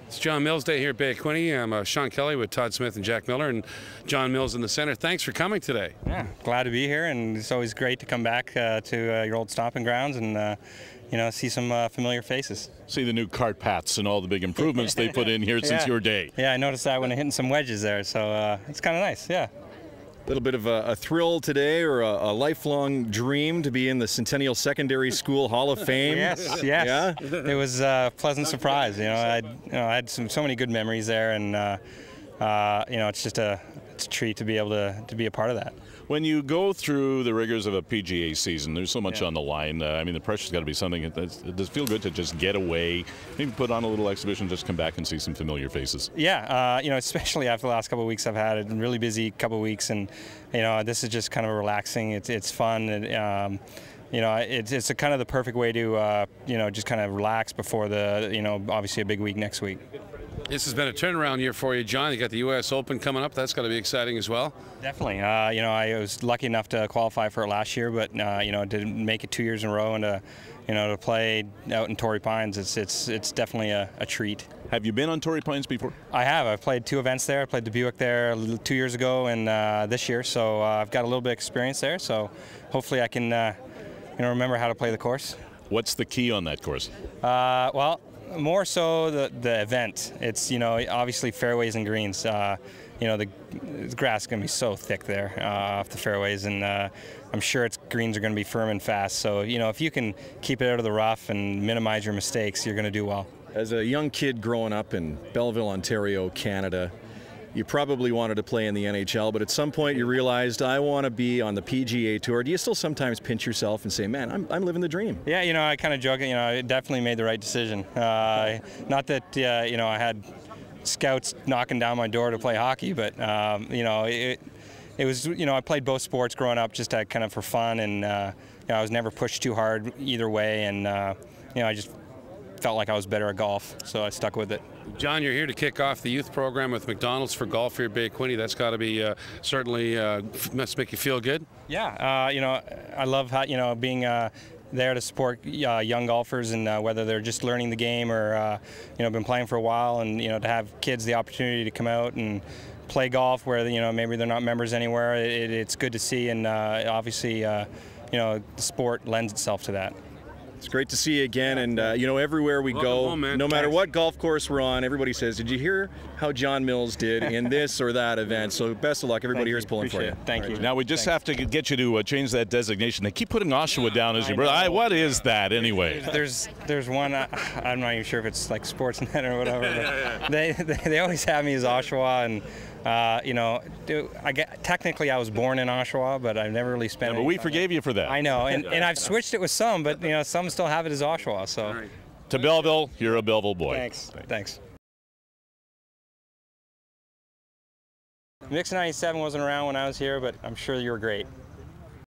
It's Jon Mills Day here at Bay of Quinte. I'm Sean Kelly with Todd Smith and Jack Miller, and Jon Mills in the center. Thanks for coming today. Yeah, glad to be here, and it's always great to come back to your old stomping grounds and see some familiar faces. See the new cart paths and all the big improvements they put in here since your day. Yeah, I noticed that when hitting some wedges there, so it's kind of nice, yeah. A little bit of a thrill today, or a lifelong dream to be in the Centennial Secondary School Hall of Fame. Yes. Yeah? It was a pleasant surprise. I had so many good memories there, and it's just a treat to be able to be a part of that. When you go through the rigors of a PGA season, there's so much on the line. I mean, the pressure's got to be something. It does feel good to just get away, maybe put on a little exhibition, just come back and see some familiar faces. Yeah, especially after the last couple of weeks, I've had a really busy couple of weeks, and this is just kind of relaxing. It's fun, and it's a kind of the perfect way to just kind of relax before the obviously a big week next week. This has been a turnaround year for you, John. You got the U.S. Open coming up. That's got to be exciting as well. Definitely. I was lucky enough to qualify for it last year, but didn't make it 2 years in a row, and to play out in Torrey Pines, it's definitely a treat. Have you been on Torrey Pines before? I have. I've played 2 events there. I played the Buick there 2 years ago and this year, so I've got a little bit of experience there. So hopefully I can remember how to play the course. What's the key on that course? Well, more so the event. It's obviously fairways and greens. The grass is going to be so thick there off the fairways, and I'm sure greens are going to be firm and fast. So if you can keep it out of the rough and minimize your mistakes, you're going to do well. As a young kid growing up in Belleville, Ontario, Canada, you probably wanted to play in the NHL, but at some point you realized, I want to be on the PGA Tour. Do you still sometimes pinch yourself and say, man, I'm living the dream? Yeah, I kind of joke, I definitely made the right decision. Not that, I had scouts knocking down my door to play hockey, but, it was, I played both sports growing up just kind of for fun, and, I was never pushed too hard either way, and, I just felt like I was better at golf, so I stuck with it. John, you're here to kick off the youth program with McDonald's for golf here at Bay of Quinte. That's got to be certainly must make you feel good. Yeah, I love how being there to support young golfers, and whether they're just learning the game or been playing for a while, and to have kids the opportunity to come out and play golf where maybe they're not members anywhere. It's good to see, and obviously the sport lends itself to that. It's great to see you again, and everywhere we go, no matter what golf course we're on, everybody says, did you hear how Jon Mills did in this or that event? So best of luck. Everybody here is pulling for you. Thank you. Now we just have to get you to change that designation. They keep putting Oshawa down as your brother. What is that anyway? There's one, I'm not even sure if it's like Sportsnet or whatever, but they always have me as Oshawa, and technically I was born in Oshawa, but I've never really spent. Yeah, but we forgave you for that. I know, and I've switched it with some, but some still have it as Oshawa. So. Right. To Belleville, you're a Belleville boy. Thanks. Mix 97 wasn't around when I was here, but I'm sure you were great.